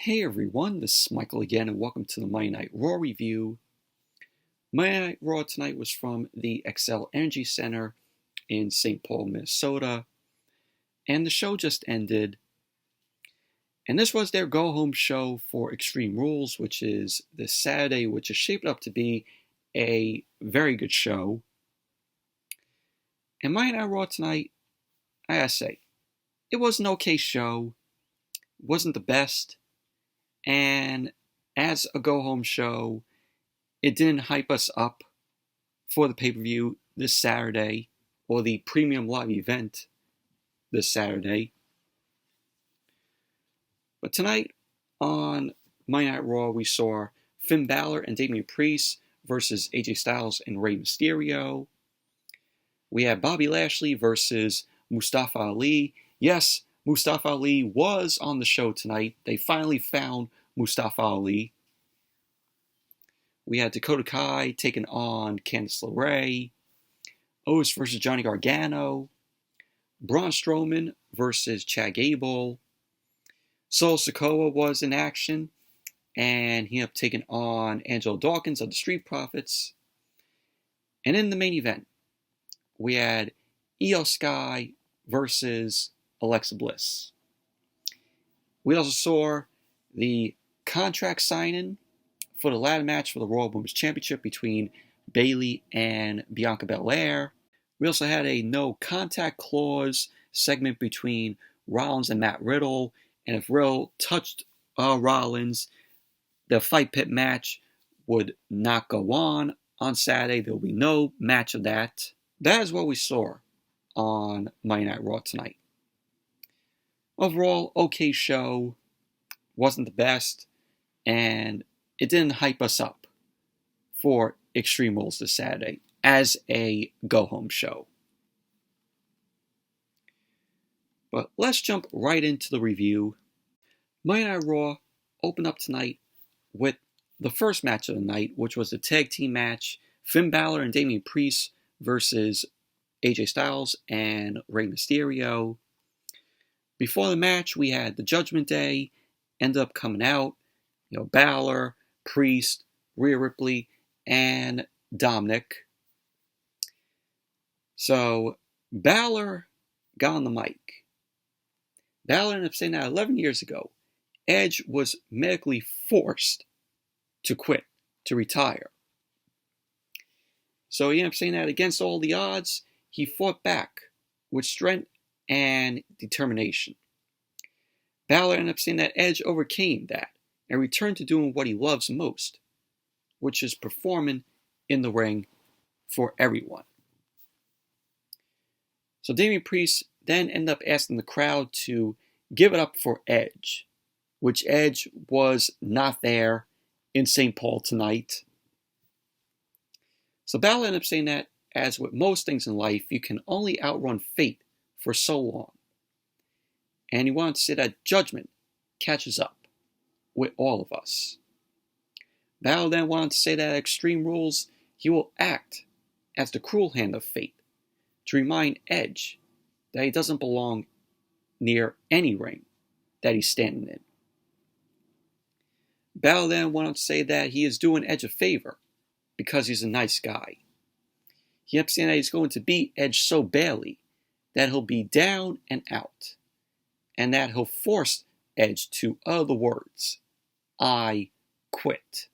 Hey everyone, this is Michael again, and welcome to the Monday Night Raw review. Monday Night Raw tonight was from the Xcel Energy Center in St. Paul, Minnesota, and the show just ended. And this was their go-home show for Extreme Rules, which is this Saturday, which is shaped up to be a very good show. And Monday Night Raw tonight, I gotta say, it was an okay show. It wasn't the best. And as a go-home show, it didn't hype us up for the pay-per-view this Saturday, or the premium live event this Saturday. But tonight on Monday Night Raw, we saw Finn Balor and Damian Priest versus AJ Styles and Rey Mysterio. We had Bobby Lashley versus Mustafa Ali. Yes, Mustafa Ali was on the show tonight. They finally found Mustafa Ali. We had Dakota taking on Candice LeRae. Otis versus Johnny Gargano. Braun Strowman versus Chad Gable. Sikoa was in action, and he ended up taking on Angelo Dawkins of the Street Profits. And in the main event, we had Iyo Sky versus Alexa Bliss. We also saw the contract signing for the ladder match for the Royal Women's Championship between Bayley and Bianca Belair. We also had a no contact clause segment between Rollins and Matt Riddle, and if Riddle touched Rollins, the fight pit match would not go on Saturday. There will be no match of that. That is what we saw on Monday Night Raw tonight. Overall, okay show. Wasn't the best, and it didn't hype us up for Extreme Rules this Saturday as a go-home show. But let's jump right into the review. Monday Night Raw opened up tonight with the first match of the night, which was the tag team match, Finn Balor and Damian Priest versus AJ Styles and Rey Mysterio. Before the match, we had the Judgment Day end up coming out. Balor, Priest, Rhea Ripley, and Dominic. So Balor got on the mic. Balor ended up saying that 11 years ago, Edge was medically forced to quit, to retire. So he ended up saying that against all the odds, he fought back with strength and determination. Balor ended up saying that Edge overcame that and returned to doing what he loves most, which is performing in the ring for everyone. So Damian Priest then ended up asking the crowd to give it up for Edge, which Edge was not there in St. Paul tonight. So Balor ended up saying that, as with most things in life, you can only outrun fate for so long. And he wanted to say that judgment catches up with all of us. Balor then wanted to say that at Extreme Rules, he will act as the cruel hand of fate to remind Edge that he doesn't belong near any ring that he's standing in. Balor then wanted to say that he is doing Edge a favor because he's a nice guy. He ended up saying that he's going to beat Edge so badly that he'll be down and out, and that he'll force Edge to utter the words, "I quit."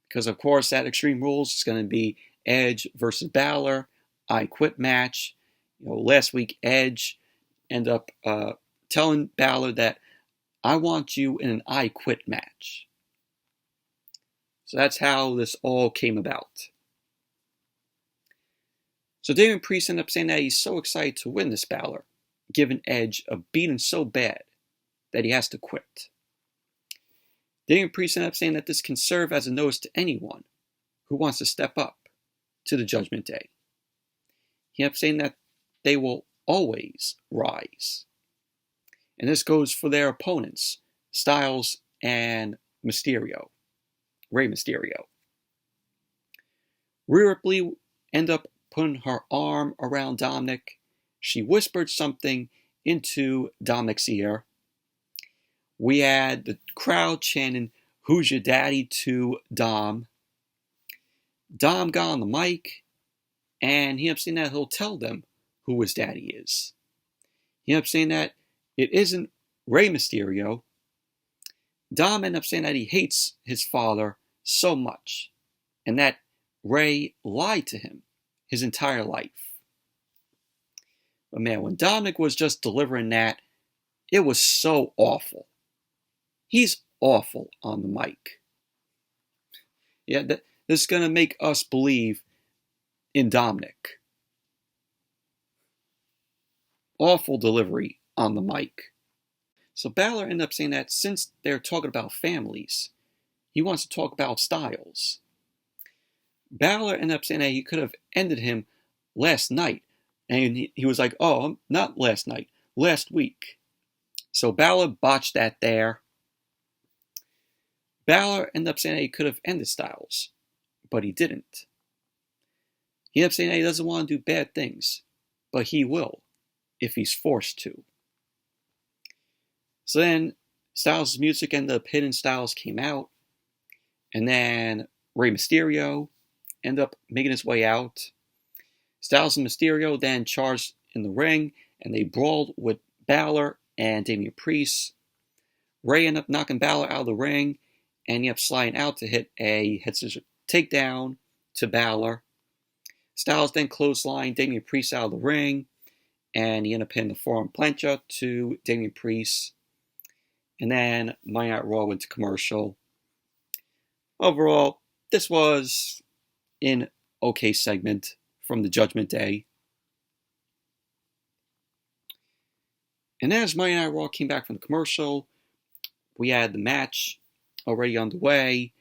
Because, of course, at Extreme Rules, it's going to be Edge versus Balor, I quit match. Last week, Edge ended up telling Balor that, "I want you in an I quit match." So that's how this all came about. So Damian Priest ended up saying that he's so excited to win this Balor, giving Edge a beating so bad that he has to quit. Damian Priest ended up saying that this can serve as a notice to anyone who wants to step up to the Judgment Day. He ended up saying that they will always rise. And this goes for their opponents, Styles and Mysterio, Rey Mysterio. Rhea Ripley ended up putting her arm around Dominic. She whispered something into Dominic's ear. we had the crowd chanting, "Who's your daddy?" to Dom. Dom got on the mic, and he ended up saying that he'll tell them who his daddy is. He ended up saying that it isn't Rey Mysterio. Dom ended up saying that he hates his father so much, and that Rey lied to him his entire life. But man, when Dominic was just delivering that, it was so awful. He's awful on the mic. Yeah, this is going to make us believe in Dominic. Awful delivery on the mic. So Balor ended up saying that since they're talking about families, he wants to talk about Styles. Balor ended up saying that he could have ended him last night. And he was like, oh, not last night, last week. So Balor botched that there. Balor ended up saying that he could have ended Styles, but he didn't. He ended up saying that he doesn't want to do bad things, but he will if he's forced to. So then Styles' music ended up hitting. Styles came out, and then Rey Mysterio ended up making his way out. Styles and Mysterio then charged in the ring, and they brawled with Balor and Damian Priest. Rey ended up knocking Balor out of the ring, and he ended up sliding out to hit a head scissors takedown to Balor. Styles then clotheslined Damian Priest out of the ring, and he ended up hitting the forearm plancha to Damian Priest. And then Monday Night Raw went to commercial. Overall, this was an okay segment from the Judgment Day. And as Monday Night Raw came back from the commercial, we had the match already underway.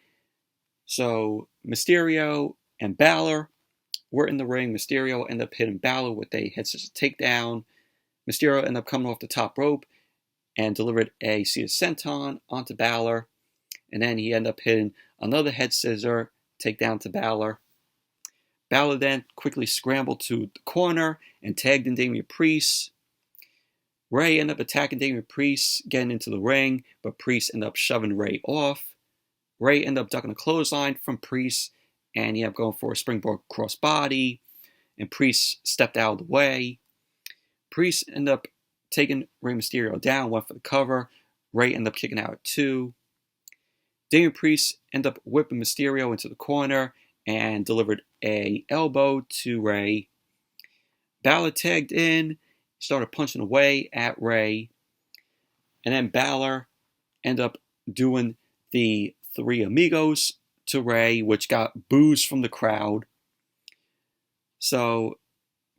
So Mysterio and Balor were in the ring. Mysterio ended up hitting Balor with a head scissors takedown. Mysterio ended up coming off the top rope and delivered a Caesar senton onto Balor. And then he ended up hitting another head scissor takedown to Balor. Balor then quickly scrambled to the corner and tagged in Damian Priest. Rey ended up attacking Damian Priest, getting into the ring, but Priest ended up shoving Rey off. Rey ended up ducking a clothesline from Priest, and he ended up going for a springboard crossbody, and Priest stepped out of the way. Priest ended up taking Rey Mysterio down, went for the cover. Rey ended up kicking out at 2. Damian Priest ended up whipping Mysterio into the corner and delivered a elbow to Rey. Balor tagged in, started punching away at Rey, and then Balor ended up doing the Three Amigos to Rey, which got boos from the crowd. So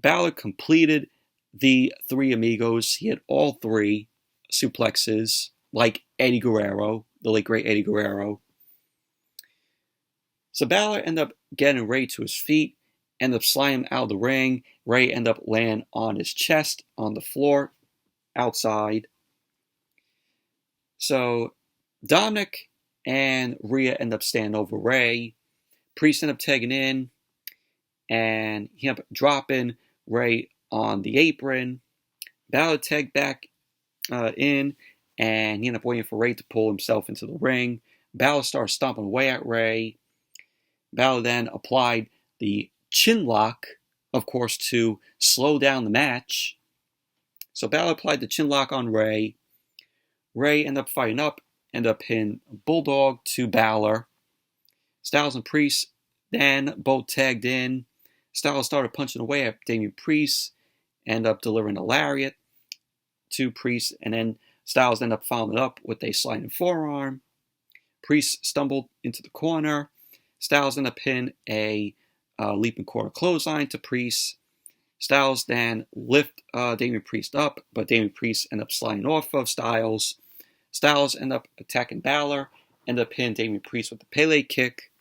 Balor completed the Three Amigos. He had all 3 suplexes, like Eddie Guerrero, the late great Eddie Guerrero. So Balor ended up getting Rey to his feet, ended up sliding him out of the ring. Rey ended up laying on his chest on the floor outside. So Dominic and Rhea ended up standing over Rey. Priest ended up tagging in, and he ended up dropping Rey on the apron. Balor tagged back in, and he ended up waiting for Rey to pull himself into the ring. Balor started stomping away at Rey. Balor then applied the chin lock, of course, to slow down the match. So Balor applied the chin lock on Rey. Rey ended up fighting up, ended up hitting Bulldog to Balor. Styles and Priest then both tagged in. Styles started punching away at Damian Priest, ended up delivering a lariat to Priest, and then Styles ended up following it up with a sliding forearm. Priest stumbled into the corner. Styles ended up hitting a leaping corner clothesline to Priest. Styles then lift Damian Priest up, but Damian Priest ended up sliding off of Styles. Styles ended up attacking Balor, ended up hitting Damian Priest with the Pele kick.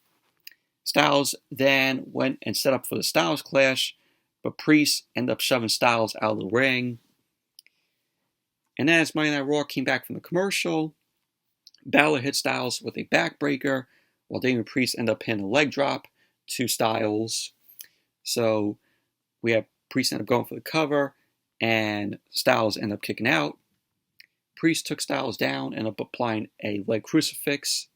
Styles then went and set up for the Styles Clash, but Priest ended up shoving Styles out of the ring. And then as Monday Night Raw came back from the commercial, Balor hit Styles with a backbreaker, while Damian Priest ended up hitting a leg drop to Styles. So we have Priest ended up going for the cover, and Styles ended up kicking out. Priest took Styles down, ended up applying a leg crucifix.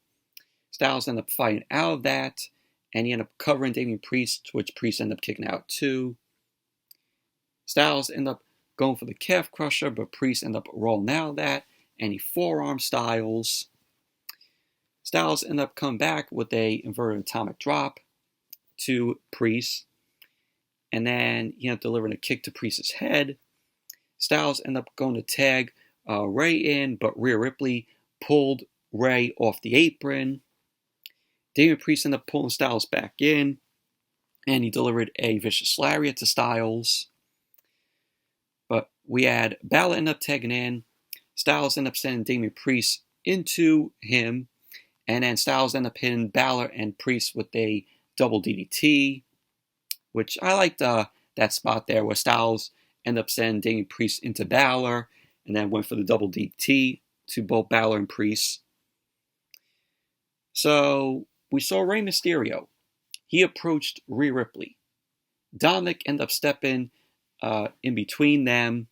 Styles ended up fighting out of that, and he ended up covering Damian Priest, which Priest ended up kicking out too. Styles ended up going for the calf crusher, but Priest ended up rolling out of that, and he forearmed Styles. Styles ended up coming back with a inverted atomic drop to Priest, and then he ended up delivering a kick to Priest's head. Styles ended up going to tag LeRae in, but Rhea Ripley pulled LeRae off the apron. Damian Priest ended up pulling Styles back in, and he delivered a vicious lariat to Styles. But we had Balor end up tagging in. Styles ended up sending Damian Priest into him, and then Styles ended up hitting Balor and Priest with a double DDT, which I liked that spot there where Styles ended up sending Damian Priest into Balor, and then went for the double DDT to both Balor and Priest. So we saw Rey Mysterio. He approached Rhea Ripley. Dominic ended up stepping in between them.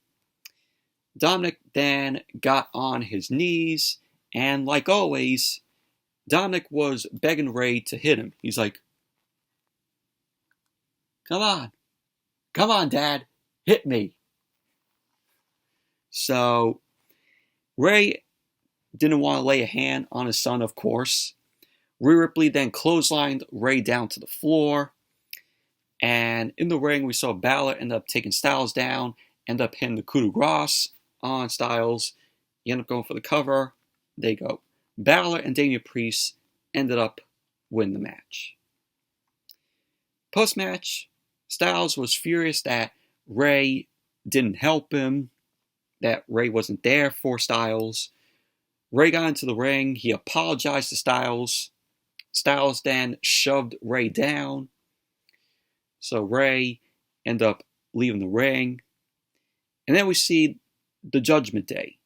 Dominic then got on his knees, and like always, Dominic was begging Rey to hit him. He's like, come on, Dad, hit me. So Rey didn't want to lay a hand on his son, of course. Rhea Ripley then clotheslined Rey down to the floor. And in the ring, we saw Balor end up taking Styles down, end up hitting the coup de grace on Styles. He ended up going for the cover. There you go. Balor and Damian Priest ended up winning the match. Post-match, Styles was furious that Rey didn't help him, that Rey wasn't there for Styles. Rey got into the ring. He apologized to Styles. Styles then shoved Rey down. So Rey ended up leaving the ring. And then we see the Judgment Day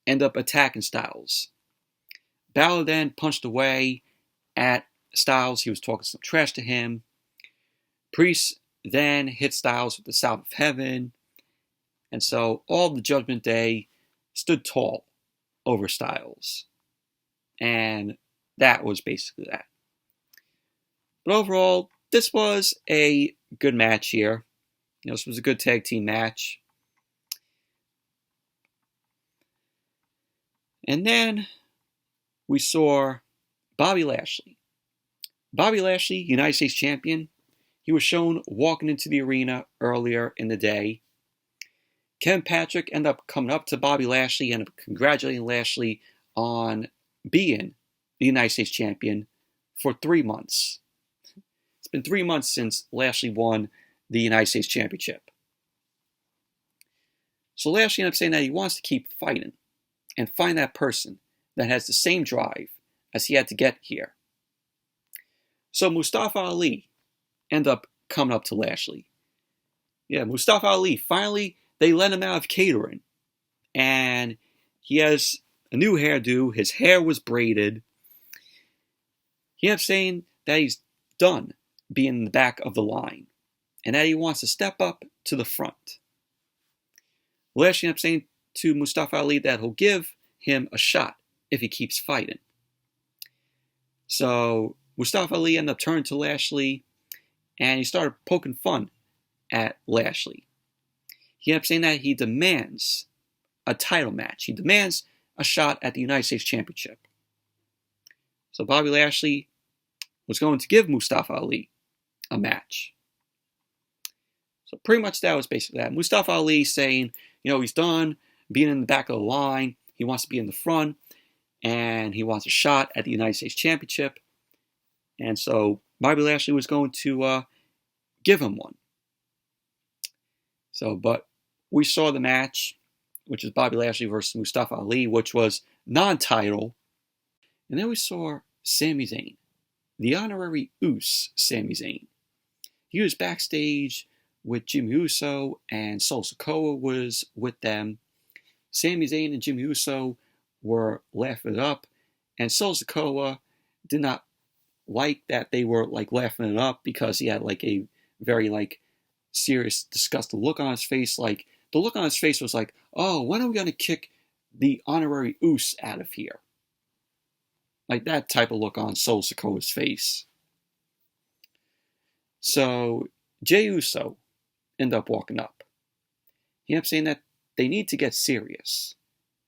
end up attacking Styles. Balor then punched away at Styles. He was talking some trash to him. Priest then hit Styles with the South of Heaven. And so all the Judgment Day stood tall over Styles. And that was basically that. But overall, this was a good match here. This was a good tag team match. And then we saw Bobby Lashley. Bobby Lashley, United States Champion. He was shown walking into the arena earlier in the day. Kevin Patrick ended up coming up to Bobby Lashley and congratulating Lashley on being the United States Champion for 3 months. It's been 3 months since Lashley won the United States Championship. So Lashley ended up saying that he wants to keep fighting and find that person that has the same drive as he had to get here. So Mustafa Ali ended up coming up to Lashley. Yeah, Mustafa Ali, finally they let him out of catering. And he has a new hairdo. His hair was braided. He ended up saying that he's done being in the back of the line and that he wants to step up to the front. Lashley ended up saying to Mustafa Ali that he'll give him a shot if he keeps fighting. So Mustafa Ali ended up turning to Lashley and he started poking fun at Lashley. He ended up saying that he demands a title match. He demands a shot at the United States Championship. So Bobby Lashley was going to give Mustafa Ali a match. So pretty much that was basically that. Mustafa Ali saying, he's done being in the back of the line. He wants to be in the front. And he wants a shot at the United States Championship. And so Bobby Lashley was going to give him one. So, but we saw the match, which is Bobby Lashley versus Mustafa Ali, which was non-title. And then we saw Sami Zayn, the honorary Uso Sami Zayn. He was backstage with Jimmy Uso, and Sikoa was with them. Sami Zayn and Jimmy Uso were laughing it up, and Sikoa did not like that they were laughing it up because he had a very serious, disgusted look on his face. The look on his face was oh, when are we going to kick the honorary Oos out of here. Like that type of look on Sol Sikoa's face. So Jey Uso ended up walking up. He ended up saying that they need to get serious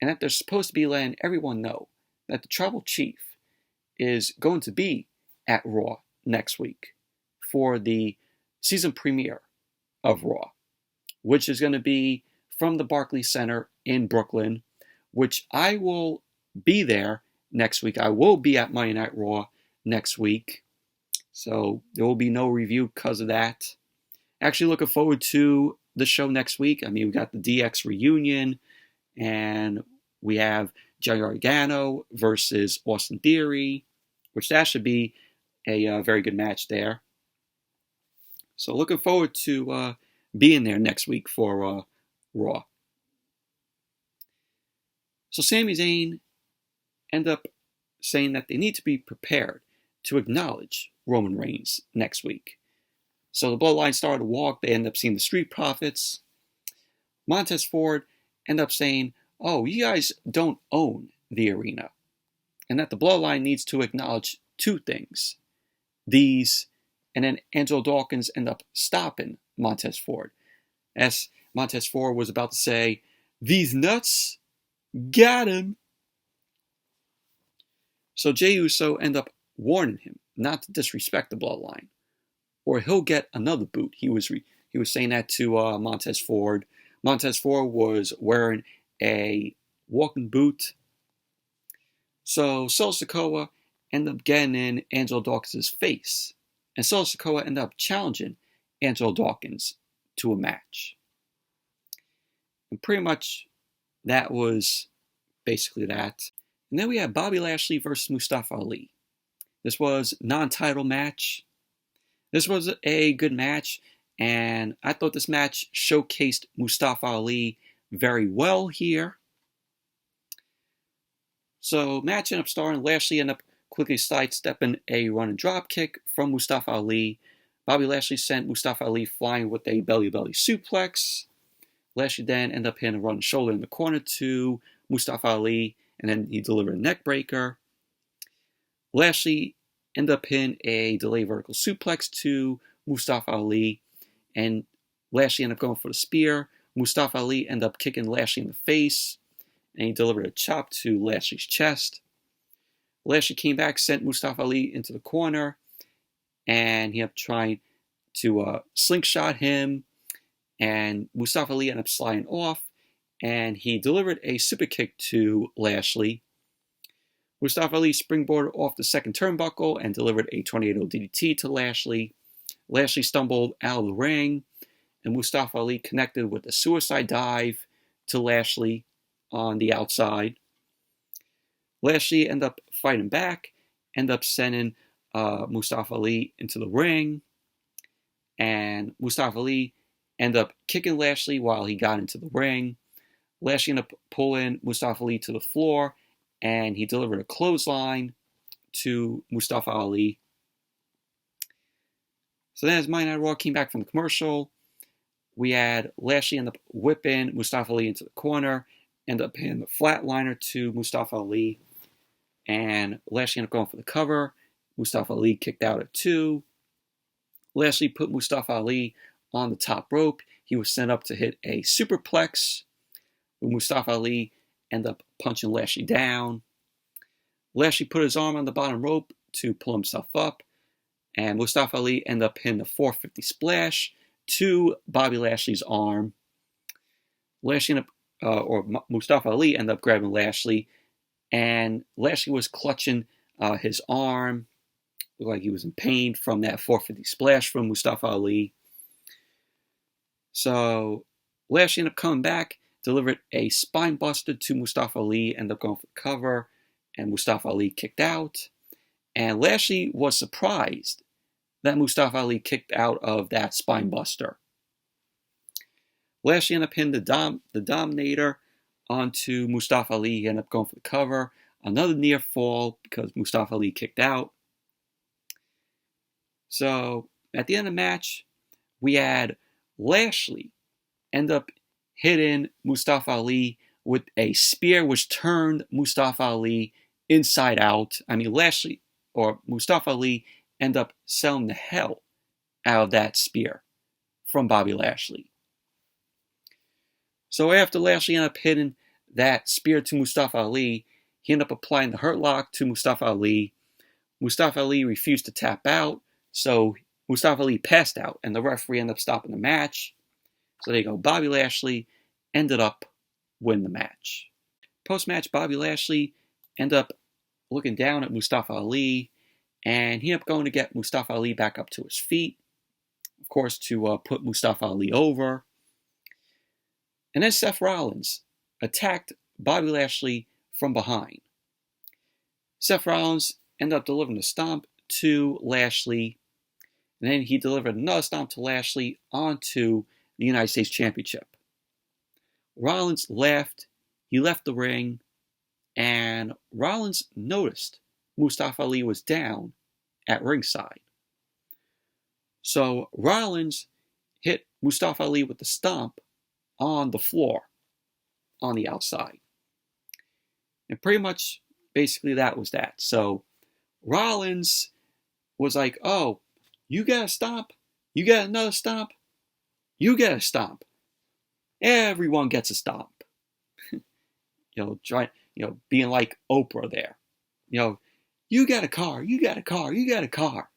and that they're supposed to be letting everyone know that the Tribal Chief is going to be at Raw next week for the season premiere of Raw, which is going to be from the Barclays Center in Brooklyn, which I will be there next week. I will be at Monday Night Raw next week, so there will be no review because of that. Actually looking forward to the show next week. I mean, we got the DX reunion, and we have Gargano versus Austin Theory, which that should be a very good match there. So looking forward to being there next week for Raw. So Sami Zayn ended up saying that they need to be prepared to acknowledge Roman Reigns next week. So the Bloodline started to walk. They ended up seeing the Street Profits. Montez Ford ended up saying, oh, you guys don't own the arena. And that the Bloodline needs to acknowledge two things. These, and then Angelo Dawkins ended up stopping Montez Ford. As Montez Ford was about to say, these nuts, got him. So Jey Uso ended up warning him not to disrespect the Bloodline, or he'll get another boot. He was saying that to Montez Ford. Montez Ford was wearing a walking boot. So Sol Sikoa ended up getting in Angelo Dawkins' face. And Sol Sikoa ended up challenging Angelo Dawkins to a match. And pretty much that was basically that. And then we had Bobby Lashley versus Mustafa Ali. This was a non-title match. This was a good match, and I thought this match showcased Mustafa Ali very well here. So match ended up starting. Lashley ended up quickly sidestepping a running drop kick from Mustafa Ali. Bobby Lashley sent Mustafa Ali flying with a belly-to-belly suplex. Lashley then ended up hitting a running shoulder in the corner to Mustafa Ali, and then he delivered a neck breaker. Lashley ended up hitting a delayed vertical suplex to Mustafa Ali, and Lashley ended up going for the spear. Mustafa Ali ended up kicking Lashley in the face, and he delivered a chop to Lashley's chest. Lashley came back, sent Mustafa Ali into the corner, and he ended up trying to slingshot him, and Mustafa Ali ended up sliding off, and he delivered a super kick to Lashley. Mustafa Ali springboarded off the second turnbuckle and delivered a tornado DDT to Lashley. Lashley stumbled out of the ring, and Mustafa Ali connected with a suicide dive to Lashley on the outside. Lashley ended up fighting back, ended up sending Mustafa Ali into the ring, and Mustafa Ali ended up kicking Lashley while he got into the ring. Lashley ended up pulling Mustafa Ali to the floor, and he delivered a clothesline to Mustafa Ali. So then as Monday Night Raw came back from the commercial, we had Lashley end up whipping Mustafa Ali into the corner, end up hitting the flatliner to Mustafa Ali, and Lashley ended up going for the cover. Mustafa Ali kicked out at 2. Lashley put Mustafa Ali on the top rope. He was sent up to hit a superplex. Mustafa Ali ended up punching Lashley down. Lashley put his arm on the bottom rope to pull himself up, and Mustafa Ali ended up hitting a 450 splash to Bobby Lashley's arm. Mustafa Ali ended up grabbing Lashley, and Lashley was clutching his arm. Looked like he was in pain from that 450 splash from Mustafa Ali. So Lashley ended up coming back, delivered a spine buster to Mustafa Ali, ended up going for the cover, and Mustafa Ali kicked out. And Lashley was surprised that Mustafa Ali kicked out of that spine buster. Lashley ended up hitting the Dominator onto Mustafa Ali. He ended up going for the cover. Another near fall because Mustafa Ali kicked out. So at the end of the match, we had Lashley end up hitting Mustafa Ali with a spear which turned Mustafa Ali inside out. I mean, Lashley or Mustafa Ali ended up selling the hell out of that spear from Bobby Lashley. So after Lashley ended up hitting that spear to Mustafa Ali, he ended up applying the Hurt Lock to Mustafa Ali. Mustafa Ali refused to tap out, so Mustafa Ali passed out, and the referee ended up stopping the match. So there you go. Bobby Lashley ended up winning the match. Post-match, Bobby Lashley ended up looking down at Mustafa Ali, and he ended up going to get Mustafa Ali back up to his feet, of course, to put Mustafa Ali over. And then Seth Rollins attacked Bobby Lashley from behind. Seth Rollins ended up delivering a stomp to Lashley, and then he delivered another stomp to Lashley onto the United States Championship. Rollins laughed, he left the ring, and Rollins noticed Mustafa Ali was down at ringside. So Rollins hit Mustafa Ali with the stomp on the floor on the outside. And pretty much, basically, that was that. So Rollins was like, oh, you got a stomp? You got another stomp? You get a stomp. Everyone gets a stomp. Being like Oprah there. You got a car, you got a car, you got a car.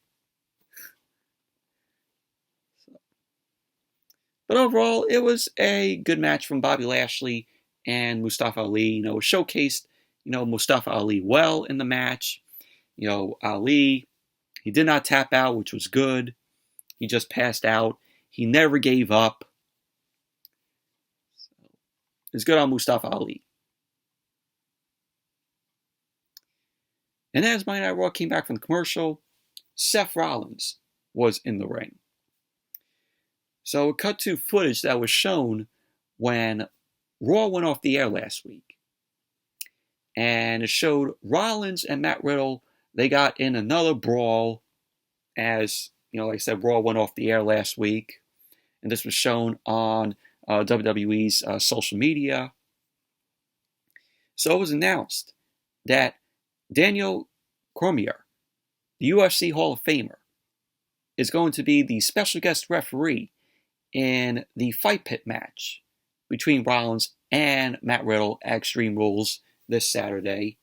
But overall, it was a good match from Bobby Lashley and Mustafa Ali. It showcased, Mustafa Ali well in the match. Ali, he did not tap out, which was good. He just passed out. He never gave up. So, it's good on Mustafa Ali. And as Monday Night Raw came back from the commercial, Seth Rollins was in the ring. So it cut to footage that was shown when Raw went off the air last week. And it showed Rollins and Matt Riddle, they got in another brawl as, like I said, Raw went off the air last week. And this was shown on WWE's social media. So it was announced that Daniel Cormier, the UFC Hall of Famer, is going to be the special guest referee in the Fight Pit match between Rollins and Matt Riddle at Extreme Rules this Saturday.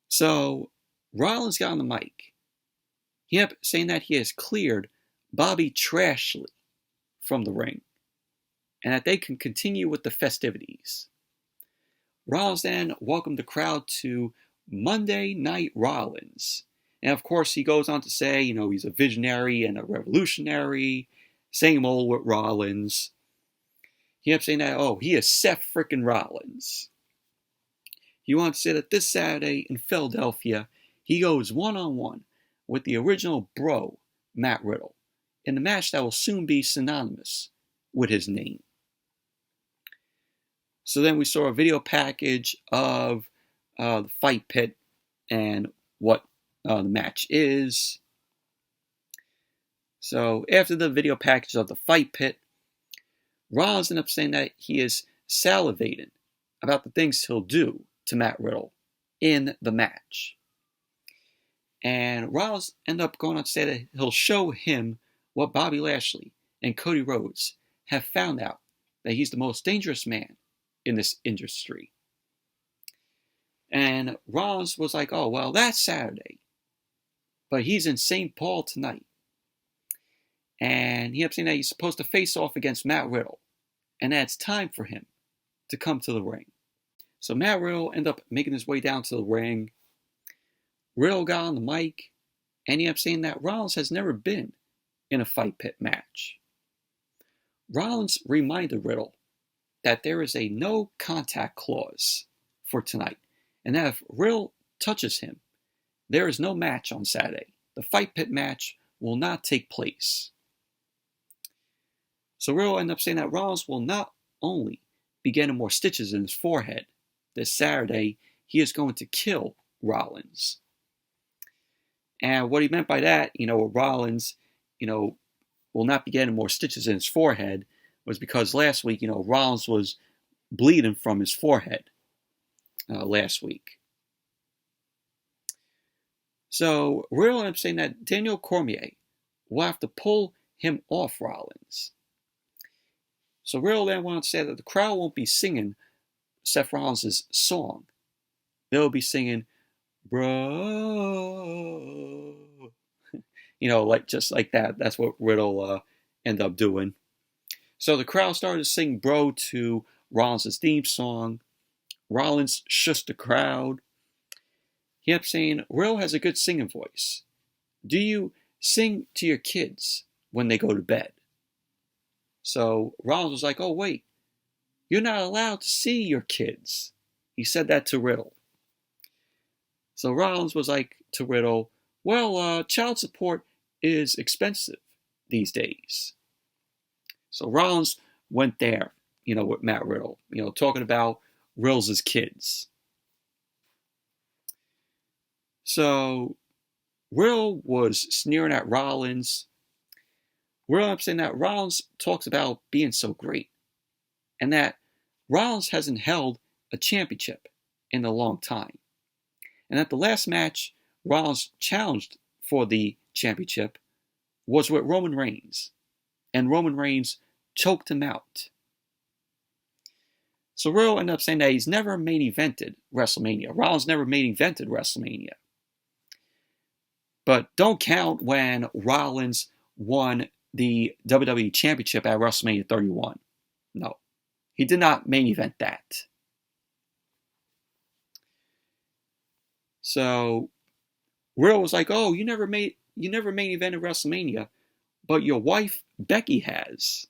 So Rollins got on the mic. He ended up saying that he has cleared Bobby Trashley from the ring and that they can continue with the festivities. Rollins then welcomed the crowd to Monday Night Rollins. And of course, he goes on to say, he's a visionary and a revolutionary. Same old with Rollins. He ended up saying that, he is Seth frickin' Rollins. He wants to say that this Saturday in Philadelphia, he goes one-on-one with the original bro, Matt Riddle, in the match that will soon be synonymous with his name. So then we saw a video package of the Fight Pit and what the match is. So after the video package of the Fight Pit, Rollins ended up saying that he is salivating about the things he'll do to Matt Riddle in the match. And Rollins ended up going on to say that he'll show him what Bobby Lashley and Cody Rhodes have found out, that he's the most dangerous man in this industry. And Rollins was like, that's Saturday. But he's in St. Paul tonight. And he ended up saying that he's supposed to face off against Matt Riddle. And that it's time for him to come to the ring. So Matt Riddle ended up making his way down to the ring. Riddle got on the mic. And he ended up saying that Rollins has never been in a Fight Pit match. Rollins reminded Riddle that there is a no contact clause for tonight. And that if Riddle touches him, there is no match on Saturday. The Fight Pit match will not take place. So Riddle ended up saying that Rollins will not only be getting more stitches in his forehead this Saturday, he is going to kill Rollins. And what he meant by that, Rollins, will not be getting more stitches in his forehead, was because last week, Rollins was bleeding from his forehead last week. So Riddle ended up saying that Daniel Cormier will have to pull him off Rollins. So Riddle then went on to say that the crowd won't be singing Seth Rollins' song. They'll be singing, bro. Just like that. That's what Riddle ended up doing. So the crowd started to sing bro to Rollins' theme song. Rollins shushed the crowd. He kept saying, Riddle has a good singing voice. Do you sing to your kids when they go to bed? So Rollins was like, oh, wait, you're not allowed to see your kids. He said that to Riddle. So Rollins was like to Riddle, well, child support is expensive these days. So Rollins went there, with Matt Riddle, talking about Riddle's kids. So Riddle was sneering at Rollins. Riddle ended up saying that Rollins talks about being so great and that Rollins hasn't held a championship in a long time. And that the last match Rollins challenged for the championship was with Roman Reigns. And Roman Reigns choked him out. So Riddle ended up saying that he's never main evented WrestleMania. Rollins never main evented WrestleMania. But don't count when Rollins won the WWE Championship at WrestleMania 31. No, he did not main event that. So Riddle was like, oh, you never main evented WrestleMania, but your wife Becky has.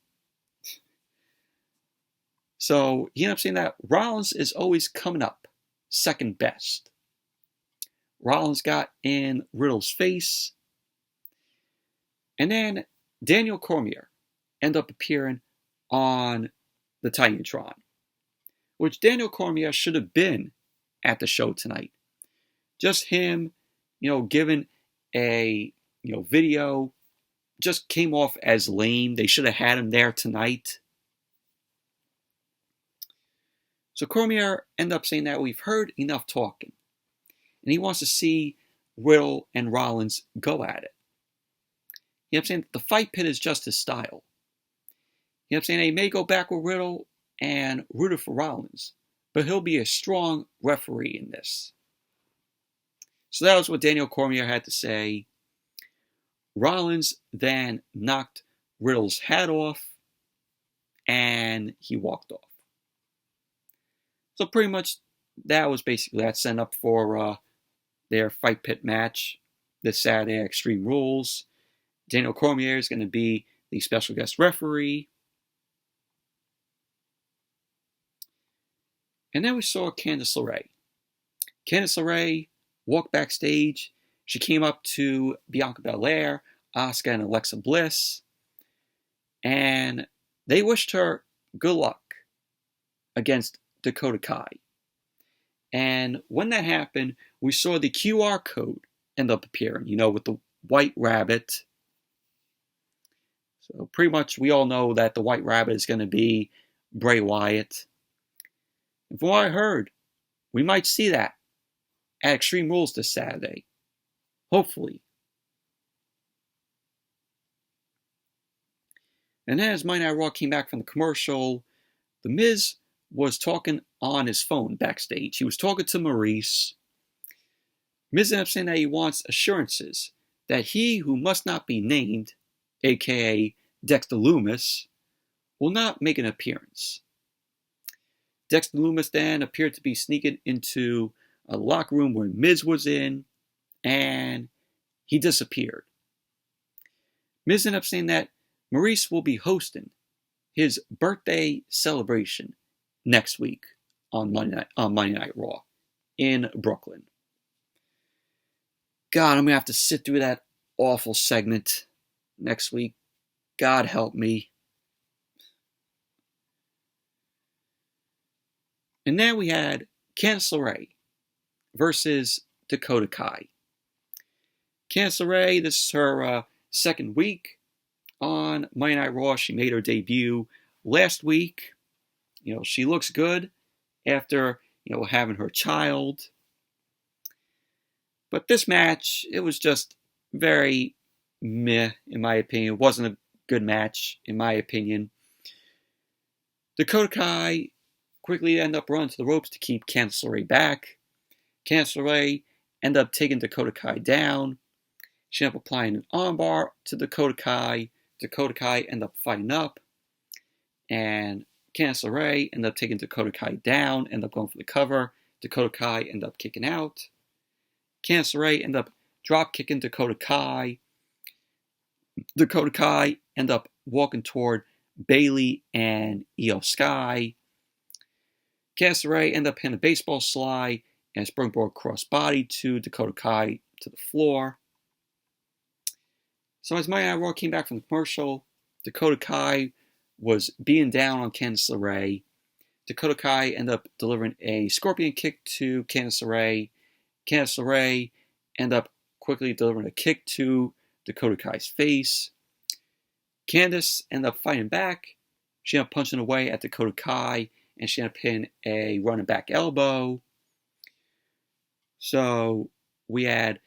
So he ended up saying that Rollins is always coming up second best. Rollins got in Riddle's face. And then Daniel Cormier ended up appearing on the Titantron, which Daniel Cormier should have been at the show tonight. Just him, giving a, video just came off as lame. They should have had him there tonight. So Cormier ended up saying that we've heard enough talking. And he wants to see Riddle and Rollins go at it. He ended up saying that the fight pit is just his style. He ended up saying that he may go back with Riddle and root for Rollins, but he'll be a strong referee in this. So that was what Daniel Cormier had to say. Rollins then knocked Riddle's hat off, and he walked off. So pretty much that was basically that set up for their fight pit match this Saturday at Extreme Rules. Daniel Cormier is going to be the special guest referee. And then we saw Candice LeRae. Candice LeRae walked backstage. She came up to Bianca Belair, Asuka, and Alexa Bliss. And they wished her good luck against Dakota Kai. And when that happened, we saw the QR code end up appearing, with the white rabbit. So pretty much we all know that the white rabbit is going to be Bray Wyatt. And from what I heard, we might see that at Extreme Rules this Saturday. Hopefully. And then as Monday Night Raw came back from the commercial, The Miz was talking on his phone backstage. He was talking to Maurice. Miz ended up saying that he wants assurances that he who must not be named, aka Dexter Lumis, will not make an appearance. Dexter Lumis then appeared to be sneaking into a locker room where Miz was in, and he disappeared. Miz ended up saying that Maurice will be hosting his birthday celebration next week on Monday Night Raw in Brooklyn. God, I'm going to have to sit through that awful segment next week. God help me. And then we had Candice LeRae versus Dakota Kai. Candice LeRae, this is her second week on Monday Night Raw. She made her debut last week. She looks good after, having her child. But this match, it was just very meh, in my opinion. It wasn't a good match, in my opinion. Dakota Kai quickly ended up running to the ropes to keep Candice LeRae back. Candice LeRae ended up taking Dakota Kai down. She ended up applying an armbar to Dakota Kai. Dakota Kai ended up fighting up. And Candice LeRae ended up taking Dakota Kai down, ended up going for the cover. Dakota Kai ended up kicking out. Candice LeRae ended up drop kicking Dakota Kai. Dakota Kai ended up walking toward Bayley and Iyo Sky. Candice LeRae ended up hitting a baseball slide and springboard crossbody to Dakota Kai to the floor. So as Monday Night Raw came back from the commercial, Dakota Kai was beating down on Candice LeRae. Dakota Kai ended up delivering a scorpion kick to Candice LeRae. Candice LeRae ended up quickly delivering a kick to Dakota Kai's face. Candice ended up fighting back. She ended up punching away at Dakota Kai, and she ended up hitting a running back elbow. So we had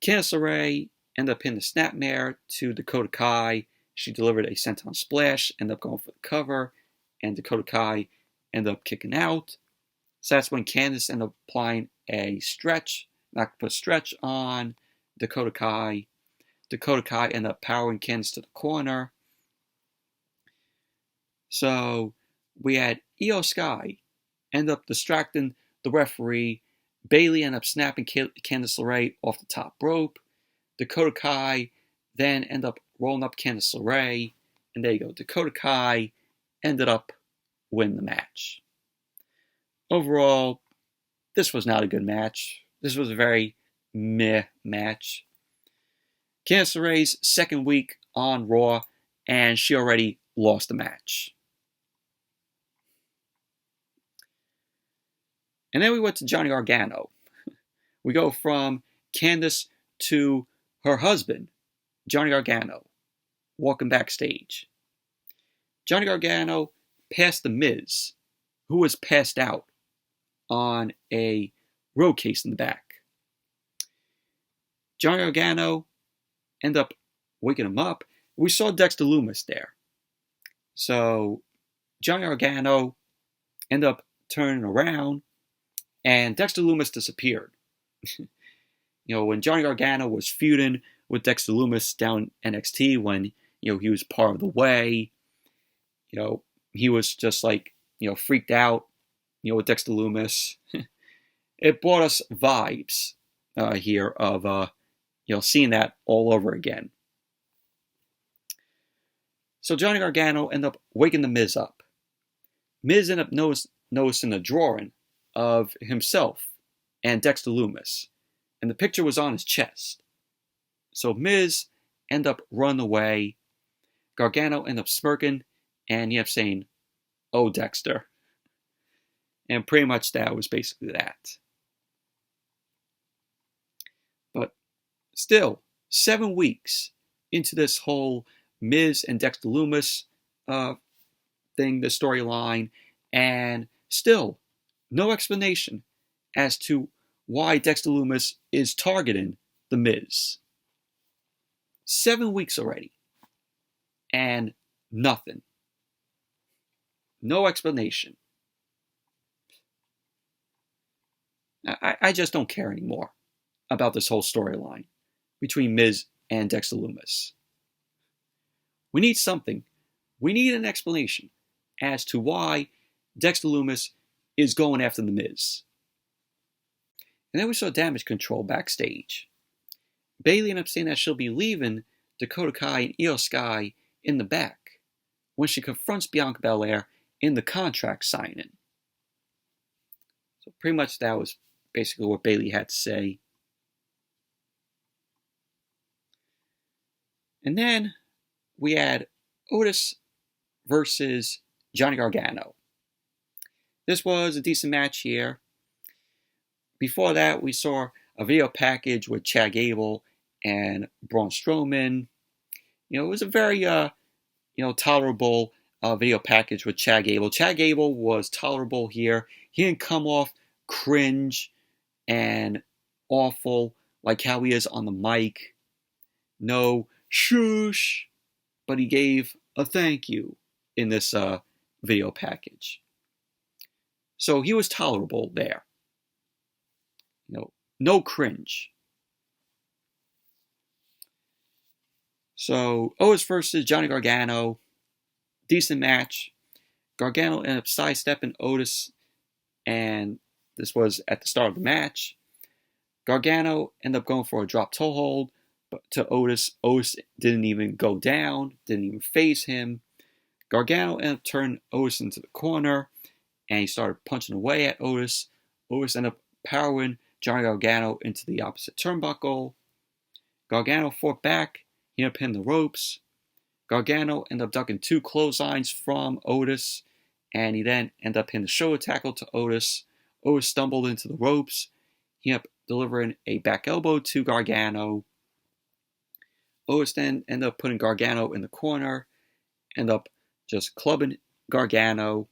Candice LeRae end up hitting the snapmare to Dakota Kai. She delivered a senton splash, ended up going for the cover, and Dakota Kai ended up kicking out. So that's when Candice ended up applying a stretch on Dakota Kai. Dakota Kai ended up powering Candice to the corner. So we had Iyo Sky end up distracting the referee. Bayley ended up snapping Candice LeRae off the top rope. Dakota Kai then ended up rolling up Candice LeRae. And there you go. Dakota Kai ended up winning the match. Overall, this was not a good match. This was a very meh match. Candice LeRae's second week on Raw, and she already lost the match. And then we went to Johnny Gargano. We go from Candice to her husband, Johnny Gargano, walking backstage. Johnny Gargano passed The Miz, who was passed out on a road case in the back. Johnny Gargano ended up waking him up. We saw Dexter Lumis there. So Johnny Gargano ended up turning around, and Dexter Lumis disappeared. When Johnny Gargano was feuding with Dexter Lumis down NXT, when he was part of the Way, he was just like freaked out, with Dexter Lumis. It brought us vibes here of seeing that all over again. So Johnny Gargano ended up waking The Miz up. Miz ended up noticing a drawing of himself and Dexter Lumis, and the picture was on his chest. So Miz ended up running away. Gargano ended up smirking, and he ended up saying, "Oh, Dexter." And pretty much that was basically that. But still, 7 weeks into this whole Miz and Dexter Lumis thing, the storyline, and still no explanation as to why Dexter Lumis is targeting The Miz. 7 weeks already, and nothing. No explanation. I just don't care anymore about this whole storyline between Miz and Dexter Lumis. We need something. We need an explanation as to why Dexter Lumis is going after The Miz. And then we saw Damage Control backstage. Bayley ended up saying that she'll be leaving Dakota Kai and Iyo Sky in the back when she confronts Bianca Belair in the contract signing. So pretty much that was basically what Bayley had to say. And then we had Otis versus Johnny Gargano. This was a decent match here. Before that, we saw a video package with Chad Gable and Braun Strowman. It was a very, tolerable video package with Chad Gable. Chad Gable was tolerable here. He didn't come off cringe and awful like how he is on the mic. No shush, but he gave a thank you in this video package. So he was tolerable there. No cringe. So Otis versus Johnny Gargano. Decent match. Gargano ended up sidestepping Otis, and this was at the start of the match. Gargano ended up going for a drop toe hold but to Otis. Otis didn't even go down, didn't even phase him. Gargano ended up turning Otis into the corner, and he started punching away at Otis. Otis ended up powering Johnny Gargano into the opposite turnbuckle. Gargano fought back. He ended up hitting the ropes. Gargano ended up ducking 2 clotheslines from Otis, and he then ended up hitting the shoulder tackle to Otis. Otis stumbled into the ropes. He ended up delivering a back elbow to Gargano. Otis then ended up putting Gargano in the corner, ended up just clubbing Gargano.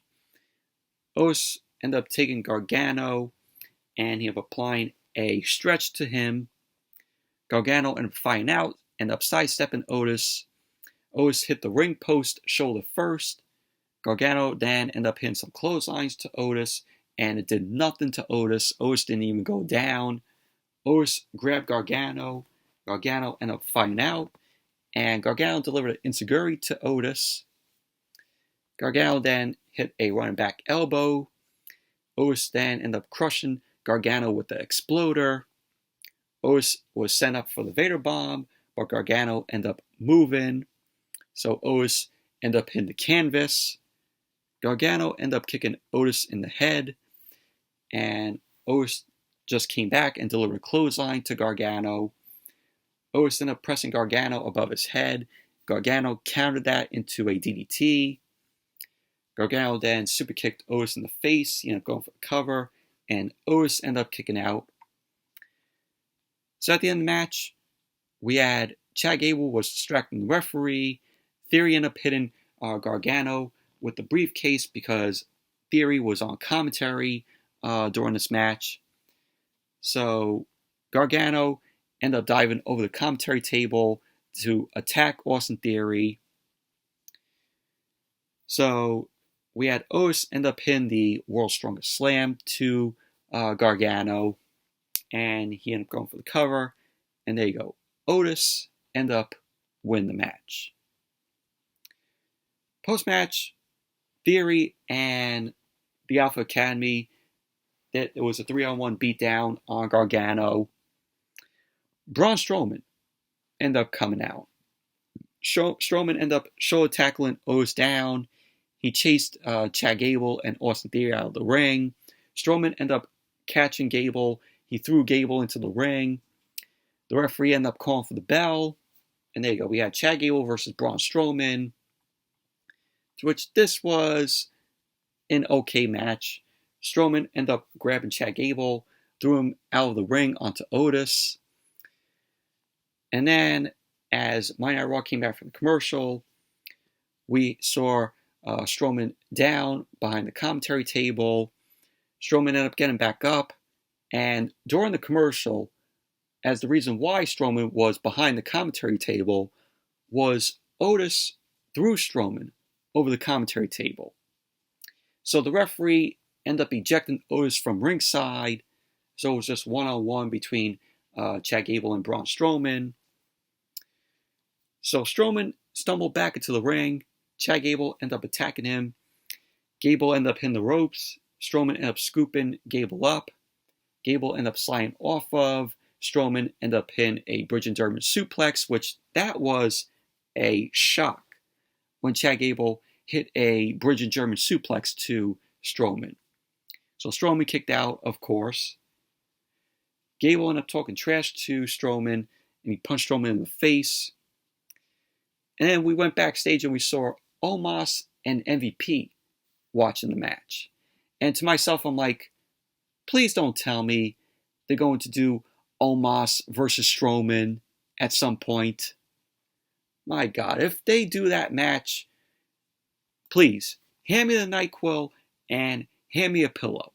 Otis ended up taking Gargano, and he ended up applying a stretch to him. Gargano ended up fighting out, ended up sidestepping Otis. Otis hit the ring post shoulder first. Gargano then ended up hitting some clotheslines to Otis, and it did nothing to Otis. Otis didn't even go down. Otis grabbed Gargano. Gargano ended up fighting out, and Gargano delivered an enziguri to Otis. Gargano then hit a running back elbow. Otis then ended up crushing Gargano with the exploder. Otis was sent up for the Vader bomb, but Gargano ended up moving. So Otis ended up hitting the canvas. Gargano ended up kicking Otis in the head, and Otis just came back and delivered a clothesline to Gargano. Otis ended up pressing Gargano above his head. Gargano countered that into a DDT. Gargano then super kicked Otis in the face. He ended up going for the cover, and Otis ended up kicking out. So at the end of the match, we had Chad Gable was distracting the referee. Theory ended up hitting Gargano with the briefcase because Theory was on commentary during this match. So Gargano ended up diving over the commentary table to attack Austin Theory. So we had Otis end up hitting the World's Strongest Slam to Gargano, and he ended up going for the cover. And there you go. Otis ended up winning the match. Post-match, Theory and the Alpha Academy, it was a 3-on-1 beatdown on Gargano. Braun Strowman ended up coming out. Strowman ended up shoulder tackling Otis down. He chased Chad Gable and Austin Theory out of the ring. Strowman ended up catching Gable. He threw Gable into the ring. The referee ended up calling for the bell. And there you go. We had Chad Gable versus Braun Strowman, to which this was an okay match. Strowman ended up grabbing Chad Gable, threw him out of the ring onto Otis. And then, as Monday Night Raw came back from the commercial, we saw Strowman down behind the commentary table. Strowman ended up getting back up. And during the commercial, as the reason why Strowman was behind the commentary table, was Otis threw Strowman over the commentary table. So the referee ended up ejecting Otis from ringside. So it was just one-on-one between Chad Gable and Braun Strowman. So Strowman stumbled back into the ring. Chad Gable ended up attacking him. Gable ended up hitting the ropes. Strowman ended up scooping Gable up. Gable ended up sliding off of. Strowman ended up hitting a bridge and German suplex, which that was a shock when Chad Gable hit a bridge and German suplex to Strowman. So Strowman kicked out, of course. Gable ended up talking trash to Strowman, and he punched Strowman in the face. And then we went backstage and we saw Omos and MVP watching the match. And to myself, I'm like, please don't tell me they're going to do Omos versus Strowman at some point. My God, if they do that match, Please, hand me the NyQuil and hand me a pillow.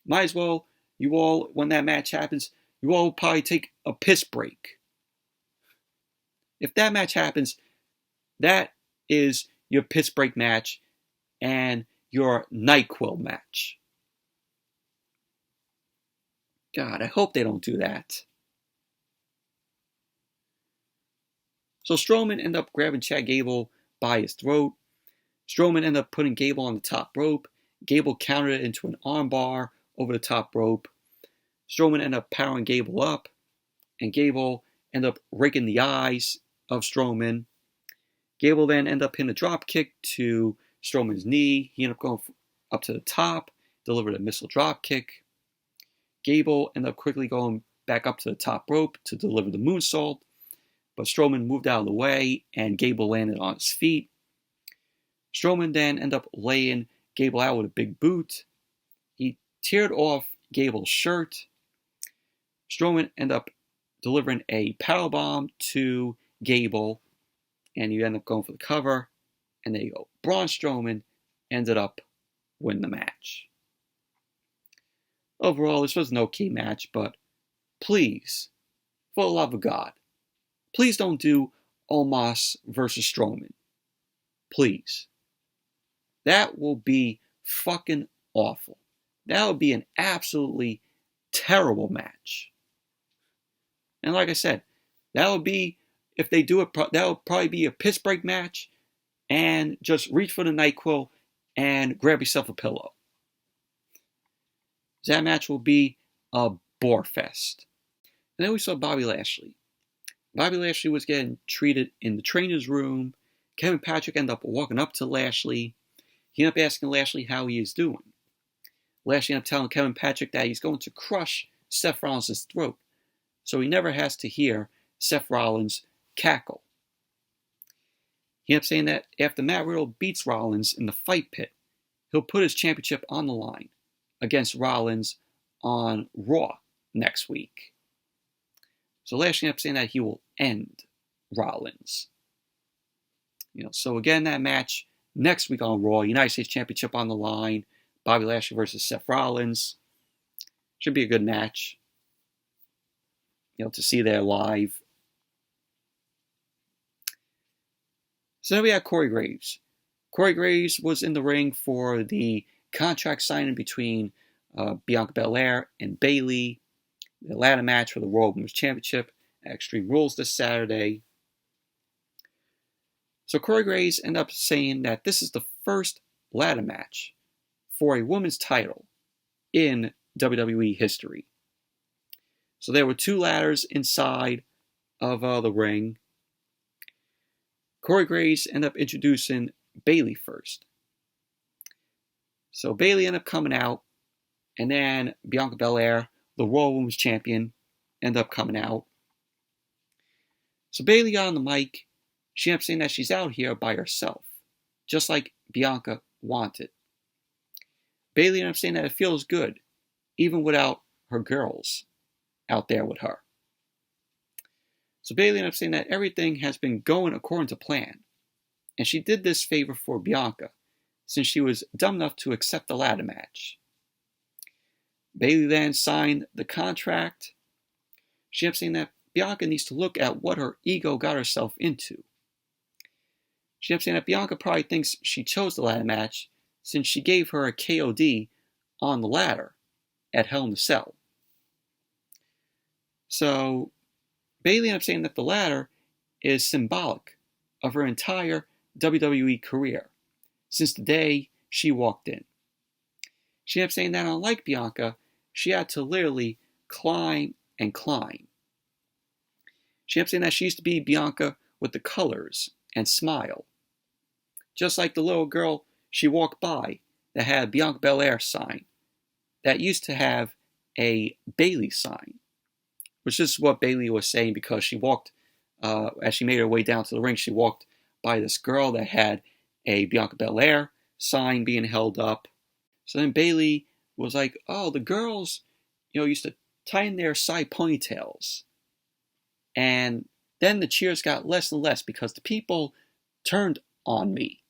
Might as well, you all, when that match happens, you all will probably take a piss break. If that match happens, that is your piss break match and your NyQuil match. God, I hope they don't do that. So Strowman ended up grabbing Chad Gable by his throat. Strowman ended up putting Gable on the top rope. Gable countered it into an armbar over the top rope. Strowman ended up powering Gable up, and Gable ended up raking the eyes of Strowman. Gable then ended up hitting a drop kick to Strowman's knee. He ended up going up to the top, delivered a missile drop kick. Gable ended up quickly going back up to the top rope to deliver the moonsault, but Strowman moved out of the way, and Gable landed on his feet. Strowman then ended up laying Gable out with a big boot. He teared off Gable's shirt. Strowman ended up delivering a powerbomb to Gable, and he ended up going for the cover. And there you go. Braun Strowman ended up winning the match. Overall, this was an okay match, but please, for the love of God, please don't do Omos versus Strowman. Please. That will be fucking awful. That would be an absolutely terrible match. And like I said, that would be, if they do it, that would probably be a piss break match, and just reach for the NyQuil and grab yourself a pillow. That match will be a bore fest. And then we saw Bobby Lashley. Bobby Lashley was getting treated in the trainer's room. Kevin Patrick ended up walking up to Lashley. He ended up asking Lashley how he is doing. Lashley ended up telling Kevin Patrick that he's going to crush Seth Rollins' throat, so he never has to hear Seth Rollins cackle. He ended up saying that after Matt Riddle beats Rollins in the fight pit, he'll put his championship on the line against Rollins on Raw next week. So Lashley ended up saying that he will end Rollins. So again, that match next week on Raw, United States Championship on the line, Bobby Lashley versus Seth Rollins. Should be a good match, to see there live. So then we had Corey Graves. Corey Graves was in the ring for the contract signing between Bianca Belair and Bayley. The ladder match for the Raw Women's Championship at Extreme Rules this Saturday. So Corey Graves ended up saying that this is the first ladder match for a women's title in WWE history. So there were two ladders inside of the ring. Corey Graves ended up introducing Bayley first. So Bayley ended up coming out, and then Bianca Belair, the Raw Women's Champion, ended up coming out. So Bayley got on the mic. She ended up saying that she's out here by herself, just like Bianca wanted. Bayley ended up saying that it feels good, even without her girls out there with her. So Bayley ended up saying that everything has been going according to plan, and she did this favor for Bianca, since she was dumb enough to accept the ladder match. Bayley then signed the contract. She ended up saying that Bianca needs to look at what her ego got herself into. She ended up saying that Bianca probably thinks she chose the ladder match since she gave her a KOD on the ladder at Hell in a Cell. So Bayley ended up saying that the ladder is symbolic of her entire WWE career since the day she walked in. She ended up saying that unlike Bianca, she had to literally climb and climb. She ended up saying that she used to be Bianca with the colors and smile. Just like the little girl she walked by that had Bianca Belair sign, that used to have a Bayley sign, which is what Bayley was saying because she walked, as she made her way down to the ring, she walked by this girl that had a Bianca Belair sign being held up. So then Bayley was like, oh, the girls, used to tighten their side ponytails. And then the cheers got less and less because the people turned on me.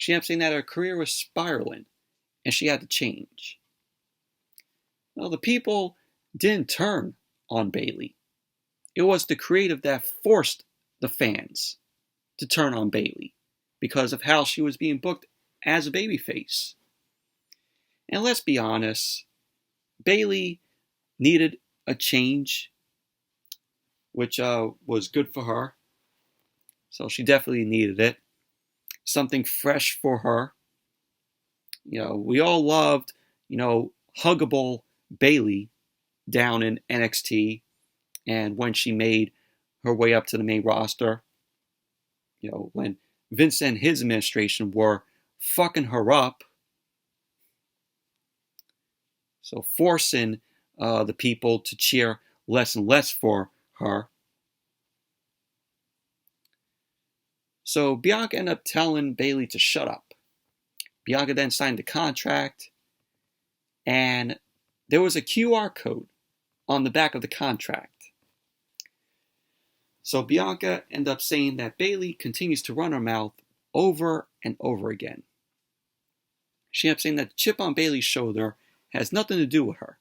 She ended up saying that her career was spiraling and she had to change. Well, the people didn't turn on Bayley. It was the creative that forced the fans to turn on Bayley because of how she was being booked as a babyface. And let's be honest, Bayley needed a change, which was good for her. So she definitely needed it. Something fresh for her. We all loved, huggable Bayley down in NXT, and when she made her way up to the main roster, when Vince and his administration were fucking her up, so forcing the people to cheer less and less for her. So Bianca ended up telling Bayley to shut up. Bianca then signed the contract, and there was a QR code on the back of the contract. So Bianca ended up saying that Bayley continues to run her mouth over and over again. She ended up saying that the chip on Bayley's shoulder has nothing to do with her,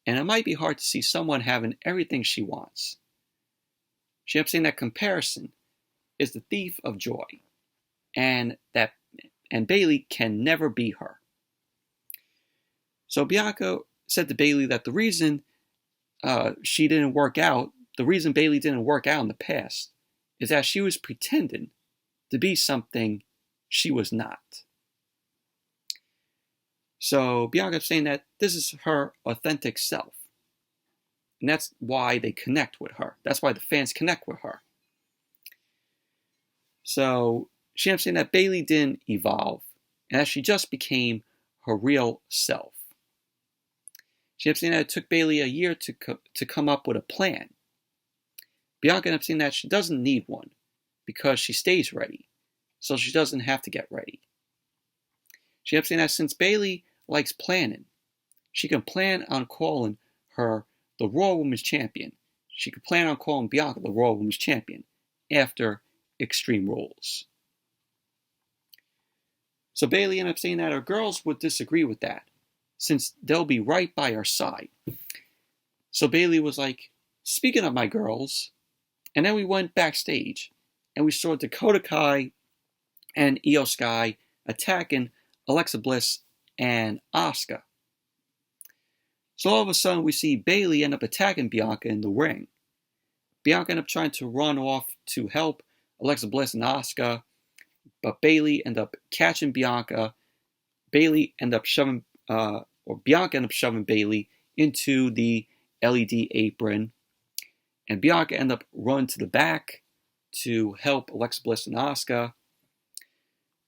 and it might be hard to see someone having everything she wants. She ended up saying that comparison is the thief of joy, and Bayley can never be her. So Bianca said to Bayley that the reason she didn't work out, the reason Bayley didn't work out in the past, is that she was pretending to be something she was not. So Bianca is saying that this is her authentic self. And that's why they connect with her. That's why the fans connect with her. So she ended up saying that Bayley didn't evolve, and that she just became her real self. She ended up saying that it took Bayley a year to come up with a plan. Bianca ended up saying that she doesn't need one because she stays ready, so she doesn't have to get ready. She ended up saying that since Bayley likes planning, she can plan on calling her the Raw Women's Champion. She could plan on calling Bianca the Raw Women's Champion after Extreme Rules. So Bayley ended up saying that her girls would disagree with that, since they'll be right by her side. So Bayley was like, speaking of my girls, and then we went backstage, and we saw Dakota Kai and Iyo Sky attacking Alexa Bliss and Asuka. So all of a sudden we see Bayley end up attacking Bianca in the ring. Bianca ended up trying to run off to help Alexa Bliss and Asuka, but Bayley ended up catching Bianca. Bianca ended up shoving Bayley into the LED apron, and Bianca ended up running to the back to help Alexa Bliss and Asuka.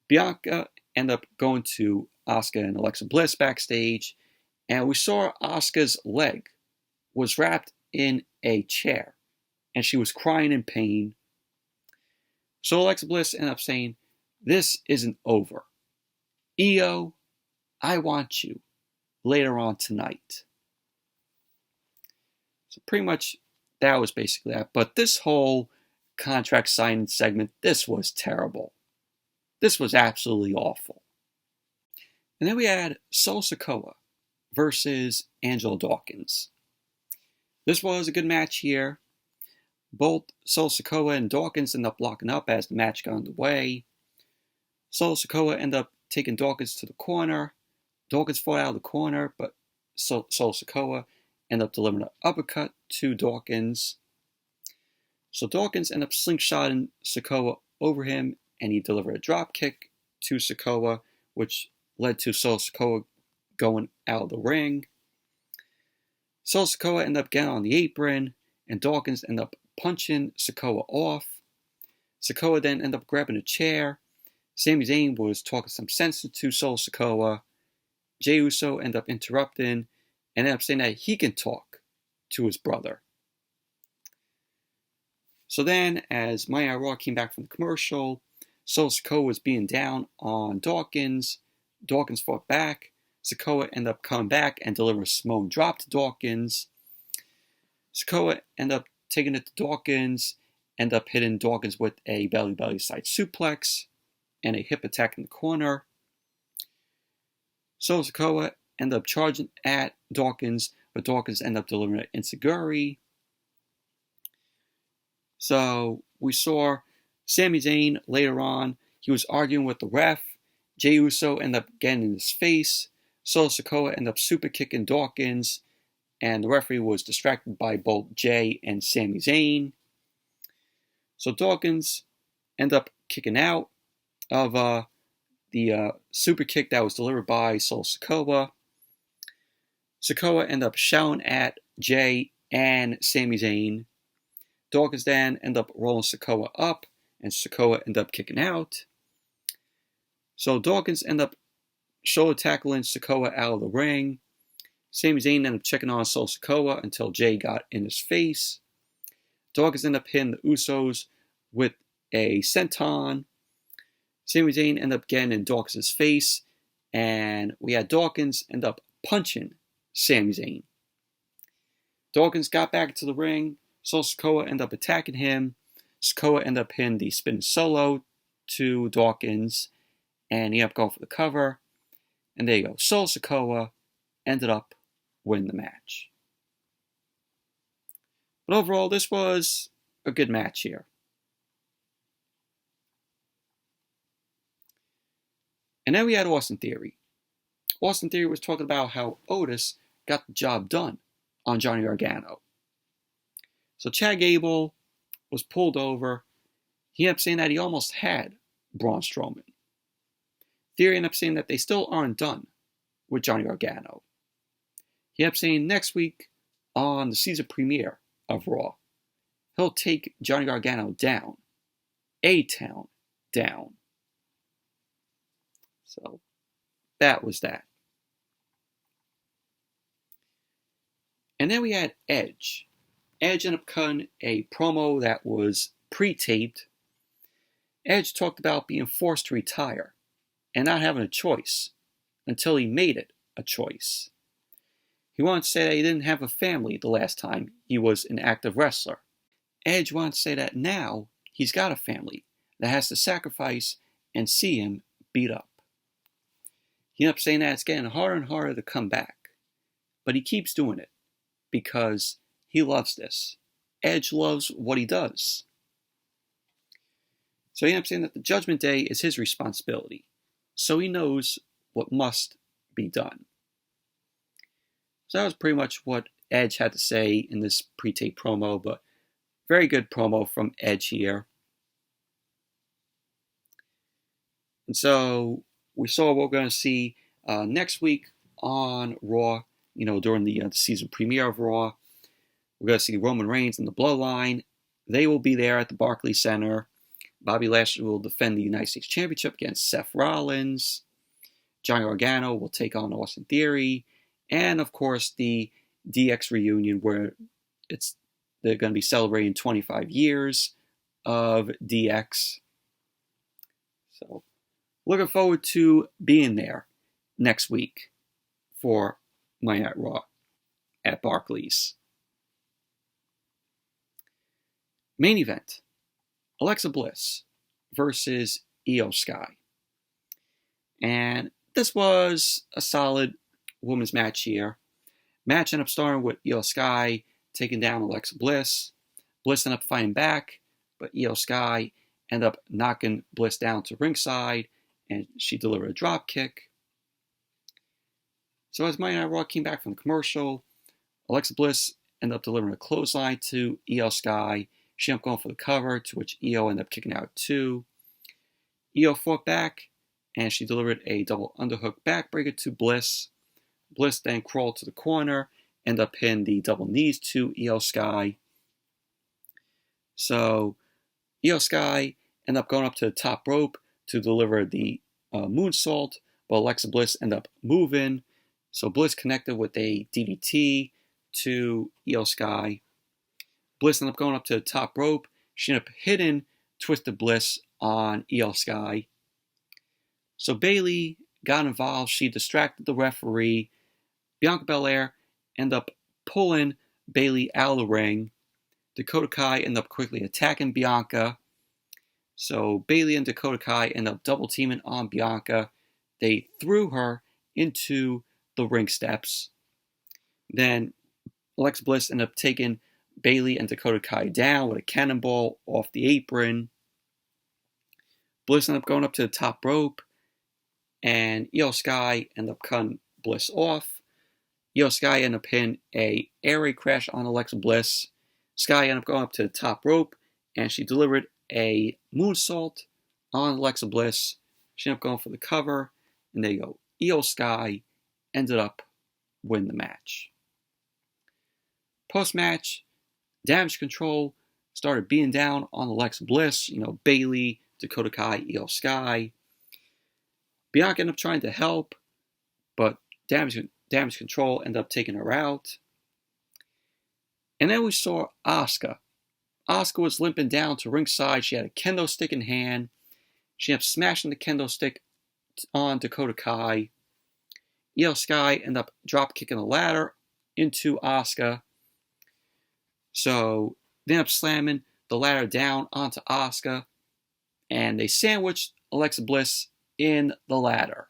Bianca ended up going to Asuka and Alexa Bliss backstage, and we saw Asuka's leg was wrapped in a chair, and she was crying in pain. So Alexa Bliss ended up saying, "This isn't over. Iyo, I want you later on tonight." So pretty much that was basically that. But this whole contract signing segment, this was terrible. This was absolutely awful. And then we had Sikoa versus Angelo Dawkins. This was a good match here. Both Sikoa and Dawkins ended up locking up as the match got underway. Sikoa ended up taking Dawkins to the corner. Dawkins fought out of the corner, but Sikoa ended up delivering an uppercut to Dawkins. So Dawkins ended up slingshotting Sikoa over him, and he delivered a drop kick to Sikoa, which led to Sikoa going out of the ring. Sikoa ended up getting on the apron, and Dawkins ended up punching Sikoa off. Sikoa then ended up grabbing a chair. Sami Zayn was talking some sense to Sikoa. Jey Uso ended up interrupting and ended up saying that he can talk to his brother. So then, as Monday Night Raw came back from the commercial, Sikoa was being down on Dawkins. Dawkins fought back. Sikoa ended up coming back and delivering a Samoan drop to Dawkins. Sikoa ended up taking it to Dawkins, ended up hitting Dawkins with a belly side suplex, and a hip attack in the corner. So Sikoa ended up charging at Dawkins, but Dawkins ended up delivering an enziguri. So we saw Sami Zayn later on. He was arguing with the ref. Jey Uso ended up getting in his face. So Sikoa ended up super kicking Dawkins, and the referee was distracted by both Jey and Sami Zayn. So Dawkins ended up kicking out of the super kick that was delivered by Solo Sikoa. Sikoa ended up shouting at Jey and Sami Zayn. Dawkins then ended up rolling Sikoa up, and Sikoa ended up kicking out. So Dawkins ended up shoulder tackling Sikoa out of the ring. Sami Zayn ended up checking on Solo Sikoa until Jey got in his face. Dawkins ended up hitting the Usos with a senton. Sami Zayn ended up getting in Dawkins' face, and we had Dawkins end up punching Sami Zayn. Dawkins got back to the ring. So Sikoa ended up attacking him. Sikoa ended up hitting the spin solo to Dawkins, and he ended up going for the cover. And there you go. So Sikoa ended up winning the match. But overall, this was a good match here. And then we had Austin Theory. Austin Theory was talking about how Otis got the job done on Johnny Gargano. So Chad Gable was pulled over. He ended up saying that he almost had Braun Strowman. Theory ended up saying that they still aren't done with Johnny Gargano. He ended up saying next week on the season premiere of Raw, he'll take Johnny Gargano down. A-Town down. So that was that. And then we had Edge. Edge ended up cutting a promo that was pre-taped. Edge talked about being forced to retire and not having a choice until he made it a choice. He wanted to say that he didn't have a family the last time he was an active wrestler. Edge wanted to say that now he's got a family that has to sacrifice and see him beat up. He ended up saying that it's getting harder and harder to come back, but he keeps doing it because he loves this. Edge loves what he does. So he ended up saying that the Judgment Day is his responsibility, so he knows what must be done. So that was pretty much what Edge had to say in this pre-tape promo, but very good promo from Edge here. And so we saw what we're going to see next week on Raw, during the season premiere of Raw. We're going to see Roman Reigns and the Bloodline. They will be there at the Barclays Center. Bobby Lashley will defend the United States Championship against Seth Rollins. Johnny Gargano will take on Austin Theory. And, of course, the DX reunion where they're going to be celebrating 25 years of DX. So, looking forward to being there next week for Monday Night Raw at Barclays. Main event, Alexa Bliss versus Iyo Sky. And this was a solid women's match here. Match ended up starting with Iyo Sky taking down Alexa Bliss. Bliss ended up fighting back, but Iyo Sky ended up knocking Bliss down to ringside, and she delivered a drop kick. So as Monday Night Raw came back from the commercial, Alexa Bliss ended up delivering a clothesline to Iyo Sky. She ended up going for the cover, to which Iyo ended up kicking out too. Iyo fought back, and she delivered a double underhook backbreaker to Bliss. Bliss then crawled to the corner, ended up hitting the double knees to Iyo Sky. So Iyo Sky ended up going up to the top rope to deliver the moonsault, but Alexa Bliss ended up moving. So Bliss connected with a DDT to Iyo Sky. Bliss ended up going up to the top rope. She ended up hitting Twisted Bliss on Iyo Sky. So Bayley got involved. She distracted the referee. Bianca Belair ended up pulling Bayley out of the ring. Dakota Kai ended up quickly attacking Bianca. So Bayley and Dakota Kai end up double teaming on Bianca. They threw her into the ring steps. Then Alexa Bliss ended up taking Bayley and Dakota Kai down with a cannonball off the apron. Bliss ended up going up to the top rope, and Iyo Sky ended up cutting Bliss off. Iyo Sky ended up hitting a air raid crash on Alexa Bliss. Sky ended up going up to the top rope, and she delivered a moonsault on Alexa Bliss. She ended up going for the cover, and there you go. Iyo Sky ended up winning the match. Post-match, Damage Control started beating down on Alexa Bliss. Bayley, Dakota Kai, Iyo Sky. Bianca ended up trying to help, but Damage Control ended up taking her out. And then we saw Asuka. Asuka was limping down to ringside. She had a kendo stick in hand. She ended up smashing the kendo stick on Dakota Kai. Iyo Sky ended up drop kicking the ladder into Asuka. So they ended up slamming the ladder down onto Asuka, and they sandwiched Alexa Bliss in the ladder.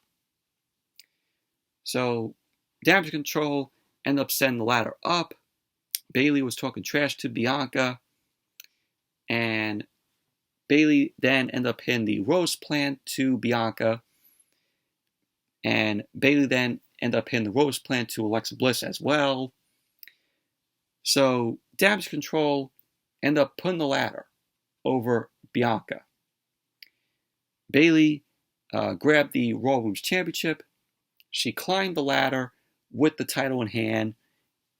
So Damage Control ended up setting the ladder up. Bayley was talking trash to Bianca, and Bayley then ended up hitting the Rose Plant to Bianca, and Bayley then ended up hitting the Rose Plant to Alexa Bliss as well. So Damage Control ended up putting the ladder over Bianca. Bayley grabbed the Raw Women's Championship. She climbed the ladder with the title in hand,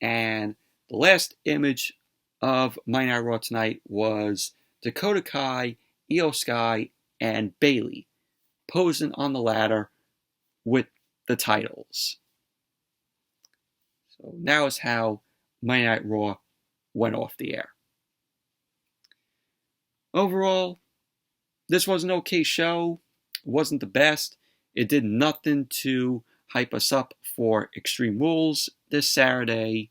and the last image of Monday Night Raw tonight was Dakota Kai, Iyo Sky, and Bayley posing on the ladder with the titles. So now is how Monday Night Raw went off the air. Overall, this was an okay show. It wasn't the best. It did nothing to hype us up for Extreme Rules this Saturday.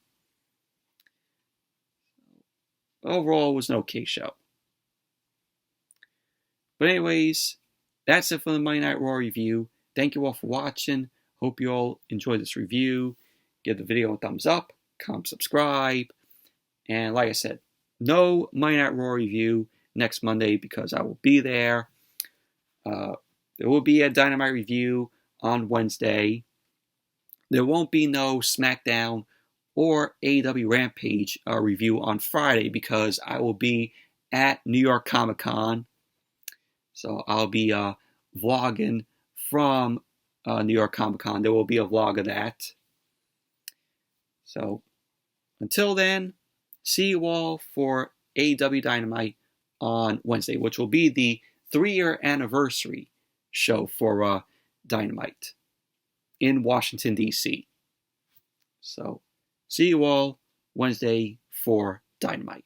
Overall, it was an okay show. But anyways, that's it for the Monday Night Raw review. Thank you all for watching. Hope you all enjoyed this review. Give the video a thumbs up, comment, subscribe. And like I said, no Monday Night Raw review next Monday because I will be there. There will be a Dynamite review on Wednesday. There won't be no SmackDown or AEW Rampage review on Friday because I will be at New York Comic Con. So I'll be vlogging from New York Comic Con. There will be a vlog of that. So until then, see you all for AEW Dynamite on Wednesday, which will be the 3-year anniversary show for Dynamite in Washington, D.C. So see you all Wednesday for Dynamite.